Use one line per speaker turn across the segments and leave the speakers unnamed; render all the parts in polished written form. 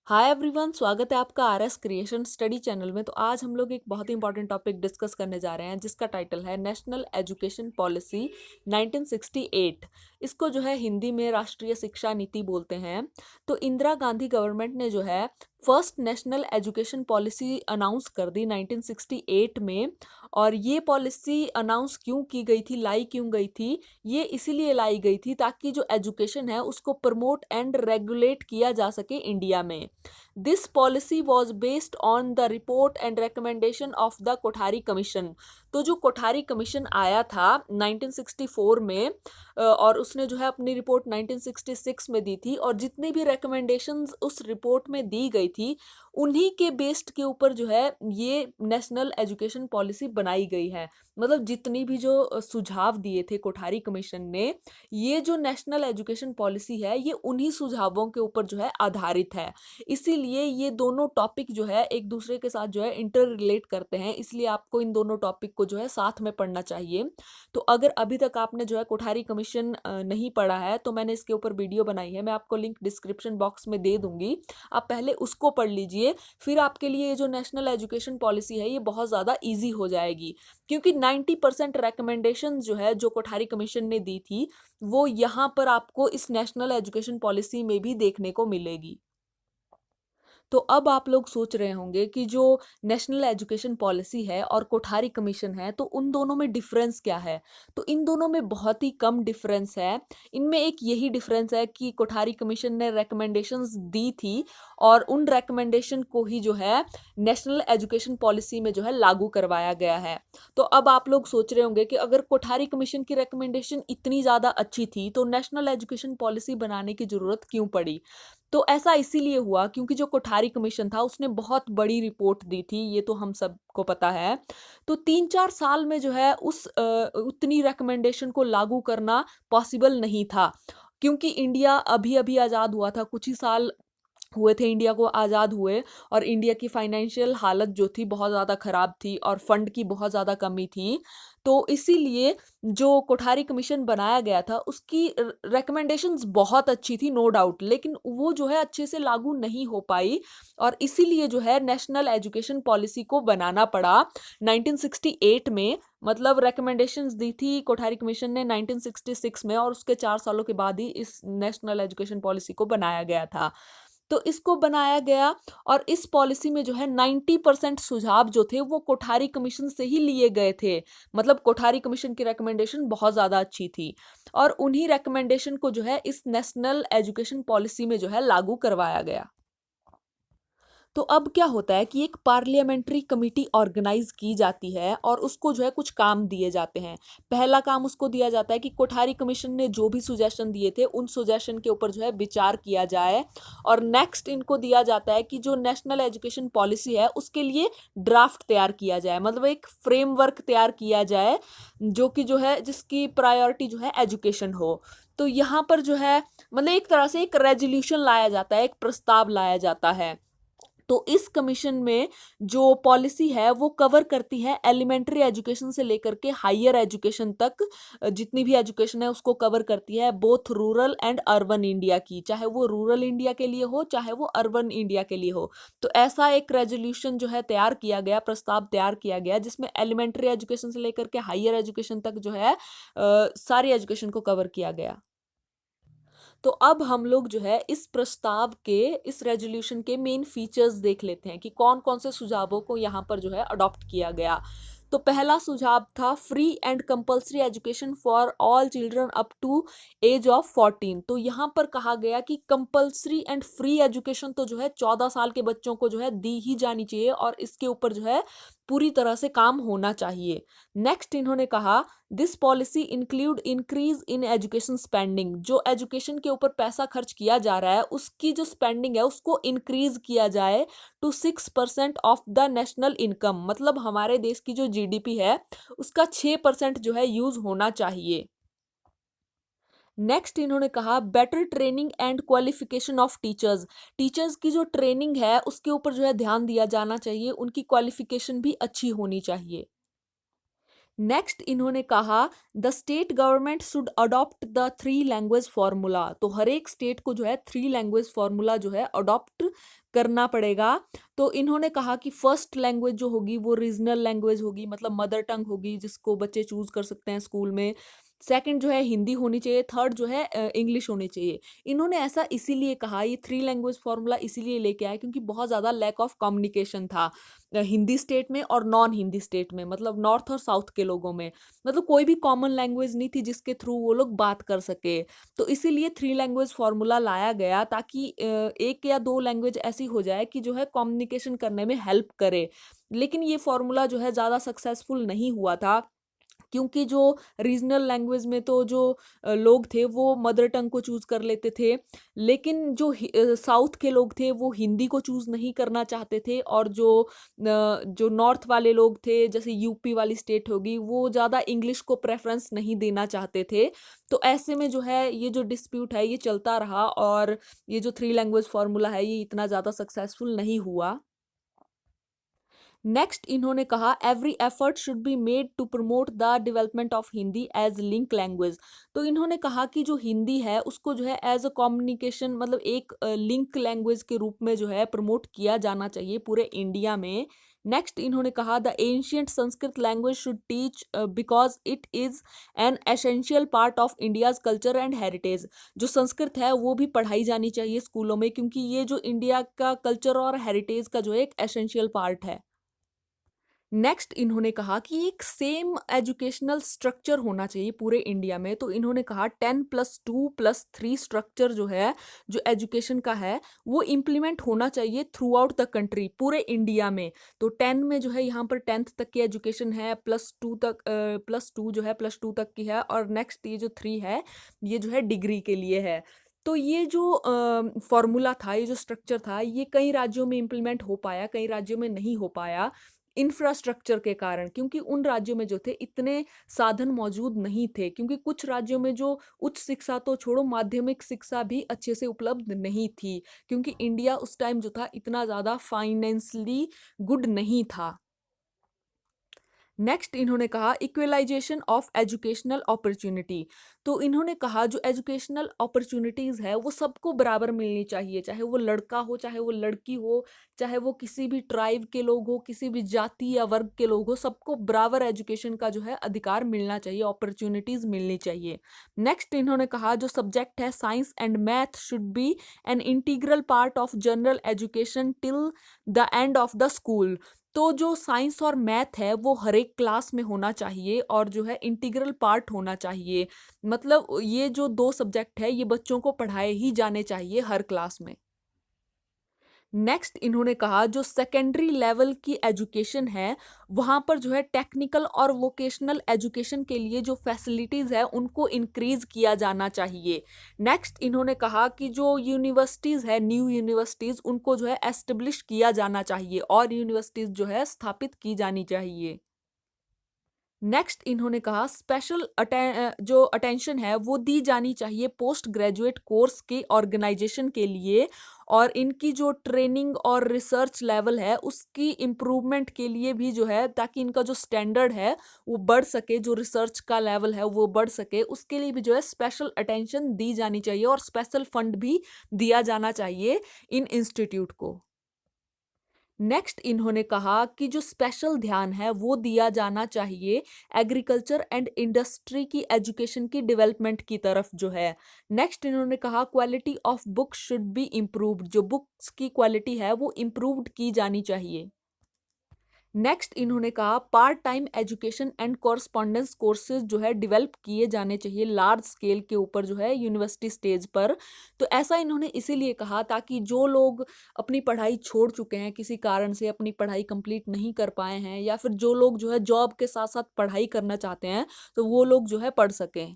Hi everyone, स्वागत है आपका आरएस क्रिएशन स्टडी चैनल में। तो आज हम लोग एक बहुत ही इंपॉर्टेंट टॉपिक डिस्कस करने जा रहे हैं जिसका टाइटल है नेशनल एजुकेशन पॉलिसी 1968। इसको जो है हिंदी में राष्ट्रीय शिक्षा नीति बोलते हैं। तो इंदिरा गांधी गवर्नमेंट ने जो है first national education policy announce कर दी 1968 में। और ये पॉलिसी अनाउंस क्यों की गई थी, लाई क्यों गई थी, ये इसीलिए लाई गई थी ताकि जो एजुकेशन है उसको प्रमोट एंड रेगुलेट किया जा सके इंडिया में। This policy was based on the report and recommendation of the Kothari commission. तो जो कोठारी कमीशन आया था 1964 में और उसने जो है अपनी रिपोर्ट 1966 में दी थी, और जितनी भी रिकमेंडेशंस उस रिपोर्ट में दी गई थी उन्हीं के बेस्ड के ऊपर जो है ये नेशनल एजुकेशन पॉलिसी बनाई गई है। मतलब जितनी भी जो सुझाव दिए थे कोठारी कमीशन ने, ये जो नेशनल एजुकेशन पॉलिसी है ये उन्हीं सुझावों के ऊपर जो है आधारित है। इसीलिए ये दोनों टॉपिक जो है एक दूसरे के साथ जो है इंटर रिलेट करते हैं, इसलिए आपको इन दोनों टॉपिक को जो है साथ में पढ़ना चाहिए। तो अगर अभी तक आपने जो है कोठारी कमीशन नहीं पढ़ा है तो मैंने इसके ऊपर वीडियो बनाई है, मैं आपको लिंक डिस्क्रिप्शन बॉक्स में दे दूंगी। आप पहले उसको पढ़ लीजिए, फिर आपके लिए ये जो नेशनल एजुकेशन पॉलिसी है ये बहुत ज़्यादा ईजी हो जाएगी। क्योंकि 90% रिकमेंडेशन जो है जो कोठारी कमीशन ने दी थी वो यहाँ पर आपको इस नेशनल एजुकेशन पॉलिसी में भी देखने को मिलेगी। तो अब आप लोग सोच रहे होंगे कि जो नेशनल एजुकेशन पॉलिसी है और कोठारी कमीशन है तो उन दोनों में डिफरेंस क्या है। तो इन दोनों में बहुत ही कम डिफरेंस है। इनमें एक यही डिफरेंस है कि कोठारी कमीशन ने recommendations दी थी और उन रिकमेंडेशन को ही जो है नेशनल एजुकेशन पॉलिसी में जो है लागू करवाया गया है। तो अब आप लोग सोच रहे होंगे कि अगर कोठारी कमीशन की रिकमेंडेशन इतनी ज़्यादा अच्छी थी तो नेशनल एजुकेशन पॉलिसी बनाने की ज़रूरत क्यों पड़ी। तो ऐसा इसीलिए हुआ क्योंकि जो कोठारी कमीशन था उसने बहुत बड़ी रिपोर्ट दी थी, ये तो हम सबको पता है। तो 3-4 साल में जो है उतनी रिकमेंडेशन को लागू करना पॉसिबल नहीं था, क्योंकि इंडिया अभी अभी आज़ाद हुआ था, कुछ ही साल हुए थे इंडिया को आज़ाद हुए। और इंडिया की फाइनेंशियल हालत जो थी बहुत ज़्यादा ख़राब थी और फंड की बहुत ज़्यादा कमी थी। तो इसीलिए जो कोठारी कमीशन बनाया गया था उसकी रिकमेंडेशंस बहुत अच्छी थी, नो डाउट, लेकिन वो जो है अच्छे से लागू नहीं हो पाई। और इसीलिए जो है नेशनल एजुकेशन पॉलिसी को बनाना पड़ा 1968 में। मतलब रिकमेंडेशंस दी थी कोठारी कमीशन ने 1966 में, और उसके 4 सालों के बाद ही इस नेशनल एजुकेशन पॉलिसी को बनाया गया था। तो इसको बनाया गया, और इस पॉलिसी में जो है 90% सुझाव जो थे वो कोठारी कमीशन से ही लिए गए थे। मतलब कोठारी कमीशन की रिकमेंडेशन बहुत ज़्यादा अच्छी थी और उन्हीं रिकमेंडेशन को जो है इस नेशनल एजुकेशन पॉलिसी में जो है लागू करवाया गया। तो अब क्या होता है कि एक पार्लियामेंट्री कमेटी ऑर्गेनाइज की जाती है और उसको जो है कुछ काम दिए जाते हैं। पहला काम उसको दिया जाता है कि कोठारी कमीशन ने जो भी सुजेशन दिए थे उन सुजेशन के ऊपर जो है विचार किया जाए। और नेक्स्ट इनको दिया जाता है कि जो नेशनल एजुकेशन पॉलिसी है उसके लिए ड्राफ्ट तैयार किया जाए, मतलब एक फ्रेमवर्क तैयार किया जाए जो कि जो है जिसकी प्रायोरिटी जो है एजुकेशन हो। तो यहाँ पर जो है मतलब एक तरह से एक रेजोल्यूशन लाया जाता है, एक प्रस्ताव लाया जाता है। तो इस कमीशन में जो पॉलिसी है वो कवर करती है एलिमेंट्री एजुकेशन से लेकर के हायर एजुकेशन तक। जितनी भी एजुकेशन है उसको कवर करती है, both rural and urban India की, चाहे वो रूरल इंडिया के लिए हो चाहे वो अर्बन इंडिया के लिए हो। तो ऐसा एक रेजोल्यूशन जो है तैयार किया गया, प्रस्ताव तैयार किया गया जिसमें एलिमेंट्री एजुकेशन से लेकर के हायर एजुकेशन तक जो है सारी एजुकेशन को कवर किया गया। तो अब हम लोग जो है इस प्रस्ताव के, इस रेजोल्यूशन के मेन फीचर्स देख लेते हैं कि कौन कौन से सुझावों को यहाँ पर जो है अडॉप्ट किया गया। तो पहला सुझाव था free and compulsory education for all children up to age of 14। तो यहाँ पर कहा गया कि कंपल्सरी एंड फ्री एजुकेशन तो जो है 14 साल के बच्चों को जो है दी ही जानी चाहिए और इसके ऊपर जो है पूरी तरह से काम होना चाहिए। नेक्स्ट इन्होंने कहा this policy include increase in education spending. जो एजुकेशन के ऊपर पैसा खर्च किया जा रहा है उसकी जो स्पेंडिंग है उसको इंक्रीज किया जाए to 6% of the national income. मतलब हमारे देश की जो जीडीपी है उसका 6% जो है यूज होना चाहिए। नेक्स्ट इन्होंने कहा better training and qualification of teachers. Teachers की जो ट्रेनिंग है उसके ऊपर जो है ध्यान दिया जाना चाहिए, उनकी क्वालिफिकेशन भी अच्छी होनी चाहिए। नेक्स्ट इन्होंने कहा the state government should adopt the three language formula. तो हर एक स्टेट को जो है थ्री लैंग्वेज फार्मूला जो है अडॉप्ट करना पड़ेगा। तो इन्होंने कहा कि फर्स्ट लैंग्वेज जो होगी वो रीजनल लैंग्वेज होगी, मतलब मदर टंग होगी जिसको बच्चे चूज कर सकते हैं स्कूल में। सेकंड जो है हिंदी होनी चाहिए, थर्ड जो है इंग्लिश होनी चाहिए। इन्होंने ऐसा इसीलिए कहा, ये थ्री लैंग्वेज फार्मूला इसीलिए लेके आए क्योंकि बहुत ज़्यादा लैक ऑफ कम्युनिकेशन था हिंदी स्टेट में और नॉन हिंदी स्टेट में, मतलब नॉर्थ और साउथ के लोगों में। मतलब कोई भी कॉमन लैंग्वेज नहीं थी जिसके थ्रू वो लोग बात कर सके। तो इसीलिए थ्री लैंग्वेज फार्मूला लाया गया ताकि एक या दो लैंग्वेज ऐसी हो जाए कि जो है कम्युनिकेशन करने में हेल्प करे। लेकिन ये फार्मूला जो है ज़्यादा सक्सेसफुल नहीं हुआ था क्योंकि जो रीजनल लैंग्वेज में तो जो लोग थे वो मदर टंग को चूज़ कर लेते थे, लेकिन जो साउथ के लोग थे वो हिंदी को चूज़ नहीं करना चाहते थे, और जो नॉर्थ वाले लोग थे जैसे यूपी वाली स्टेट होगी वो ज़्यादा इंग्लिश को प्रेफरेंस नहीं देना चाहते थे। तो ऐसे में जो है ये जो डिस्प्यूट है ये चलता रहा और ये जो थ्री लैंग्वेज फार्मूला है ये इतना ज़्यादा सक्सेसफुल नहीं हुआ। नेक्स्ट इन्होंने कहा every effort should be made to promote the development of Hindi as link language. तो इन्होंने कहा कि जो हिंदी है उसको जो है एज अ कम्युनिकेशन, मतलब एक लिंक लैंग्वेज के रूप में जो है प्रमोट किया जाना चाहिए पूरे इंडिया में। नेक्स्ट इन्होंने कहा the ancient Sanskrit language should teach because it is an essential part of India's culture and heritage. जो संस्कृत है वो भी पढ़ाई जानी चाहिए स्कूलों में क्योंकि ये जो इंडिया का कल्चर और हेरिटेज का जो एक एसेंशियल पार्ट है। नेक्स्ट इन्होंने कहा कि एक सेम एजुकेशनल स्ट्रक्चर होना चाहिए पूरे इंडिया में। तो इन्होंने कहा 10+2+3 स्ट्रक्चर जो है जो एजुकेशन का है वो इम्प्लीमेंट होना चाहिए थ्रू आउट द कंट्री, पूरे इंडिया में। तो 10 में जो है यहाँ पर 10th तक की एजुकेशन है, +2 जो है +2 तक की है, और नेक्स्ट ये जो 3 है ये जो है डिग्री के लिए है। तो ये जो फॉर्मूला था, ये जो स्ट्रक्चर था, ये कई राज्यों में इम्प्लीमेंट हो पाया, कई राज्यों में नहीं हो पाया इंफ्रास्ट्रक्चर के कारण, क्योंकि उन राज्यों में जो थे इतने साधन मौजूद नहीं थे, क्योंकि कुछ राज्यों में जो उच्च शिक्षा तो छोड़ो माध्यमिक शिक्षा भी अच्छे से उपलब्ध नहीं थी, क्योंकि इंडिया उस टाइम जो था इतना ज़्यादा फाइनेंशियली गुड नहीं था। नेक्स्ट इन्होंने कहा इक्वलाइजेशन ऑफ एजुकेशनल अपॉर्चुनिटी। तो इन्होंने कहा जो एजुकेशनल अपॉर्चुनिटीज़ है वो सबको बराबर मिलनी चाहिए, चाहे वो लड़का हो चाहे वो लड़की हो, चाहे वो किसी भी ट्राइब के लोग हो, किसी भी जाति या वर्ग के लोग हो, सबको बराबर एजुकेशन का जो है अधिकार मिलना चाहिए, अपॉर्चुनिटीज़ मिलनी चाहिए। नेक्स्ट इन्होंने कहा जो सब्जेक्ट है science and math should be an integral part of general education till the end of the school. तो जो साइंस और मैथ है वो हर एक क्लास में होना चाहिए और जो है इंटीग्रल पार्ट होना चाहिए। मतलब ये जो दो सब्जेक्ट है ये बच्चों को पढ़ाए ही जाने चाहिए हर क्लास में। नेक्स्ट इन्होंने कहा जो सेकेंडरी लेवल की एजुकेशन है वहाँ पर जो है टेक्निकल और वोकेशनल एजुकेशन के लिए जो फैसिलिटीज़ है उनको इंक्रीज किया जाना चाहिए। नेक्स्ट इन्होंने कहा कि जो यूनिवर्सिटीज़ है, न्यू यूनिवर्सिटीज़, उनको जो है एस्टेब्लिश किया जाना चाहिए और यूनिवर्सिटीज़ जो है स्थापित की जानी चाहिए। नेक्स्ट इन्होंने कहा स्पेशल जो अटेंशन है वो दी जानी चाहिए पोस्ट ग्रेजुएट कोर्स के ऑर्गेनाइजेशन के लिए, और इनकी जो ट्रेनिंग और रिसर्च लेवल है उसकी इम्प्रूवमेंट के लिए भी जो है, ताकि इनका जो स्टैंडर्ड है वो बढ़ सके, जो रिसर्च का लेवल है वो बढ़ सके, उसके लिए भी जो है स्पेशल अटेंशन दी जानी चाहिए और स्पेशल फंड भी दिया जाना चाहिए इन इंस्टीट्यूट को। नेक्स्ट इन्होंने कहा कि जो स्पेशल ध्यान है वो दिया जाना चाहिए एग्रीकल्चर एंड इंडस्ट्री की एजुकेशन की डेवलपमेंट की तरफ जो है। नेक्स्ट इन्होंने कहा quality of books should be improved, जो बुक्स की क्वालिटी है वो इम्प्रूव्ड की जानी चाहिए। नेक्स्ट इन्होंने कहा part time education and correspondence courses जो है डेवलप किए जाने चाहिए लार्ज स्केल के ऊपर जो है यूनिवर्सिटी स्टेज पर। तो ऐसा इन्होंने इसीलिए कहा ताकि जो लोग अपनी पढ़ाई छोड़ चुके हैं, किसी कारण से अपनी पढ़ाई कंप्लीट नहीं कर पाए हैं, या फिर जो लोग जो है जॉब के साथ साथ पढ़ाई करना चाहते हैं तो वो लोग जो है पढ़ सकें।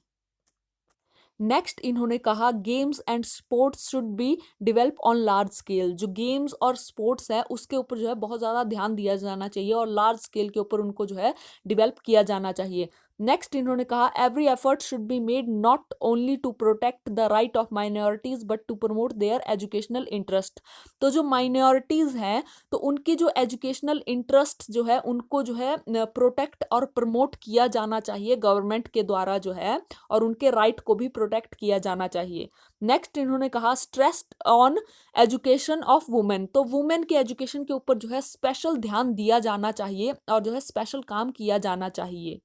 नेक्स्ट इन्होंने कहा games and sports should be develop on large scale. जो गेम्स और स्पोर्ट्स है उसके ऊपर जो है बहुत ज़्यादा ध्यान दिया जाना चाहिए और लार्ज स्केल के ऊपर उनको जो है डेवलप किया जाना चाहिए। नेक्स्ट इन्होंने कहा every effort should be made not only to protect the right of minorities but to promote their educational interest. तो जो माइनॉरिटीज हैं तो उनकी जो एजुकेशनल इंटरेस्ट जो है उनको जो है प्रोटेक्ट और प्रमोट किया जाना चाहिए गवर्नमेंट के द्वारा जो है, और उनके राइट को भी प्रोटेक्ट किया जाना चाहिए। नेक्स्ट इन्होंने कहा stressed on education of women. तो वुमेन के एजुकेशन के ऊपर जो है स्पेशल ध्यान दिया जाना चाहिए और जो है स्पेशल काम किया जाना चाहिए।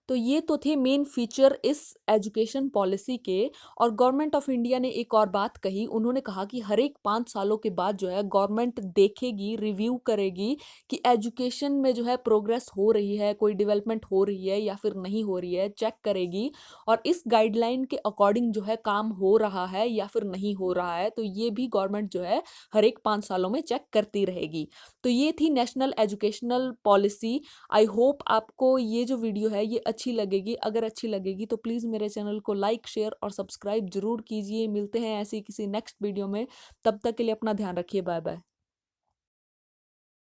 तो ये तो थे मेन फीचर इस एजुकेशन पॉलिसी के। और गवर्नमेंट ऑफ इंडिया ने एक और बात कही, उन्होंने कहा कि हर एक 5 सालों के बाद जो है गवर्नमेंट देखेगी, रिव्यू करेगी कि एजुकेशन में जो है प्रोग्रेस हो रही है, कोई डेवलपमेंट हो रही है या फिर नहीं हो रही है, चेक करेगी और इस गाइडलाइन के अकॉर्डिंग जो है काम हो रहा है या फिर नहीं हो रहा है, तो ये भी गवर्नमेंट जो है हर एक 5 सालों में चेक करती रहेगी। तो ये थी national educational policy. I hope आपको ये जो वीडियो है ये अच्छी लगेगी। अगर अच्छी लगेगी तो प्लीज़ मेरे चैनल को लाइक, शेयर और सब्सक्राइब जरूर कीजिए। मिलते हैं ऐसी किसी नेक्स्ट वीडियो में, तब तक के लिए अपना ध्यान रखिए। Bye bye.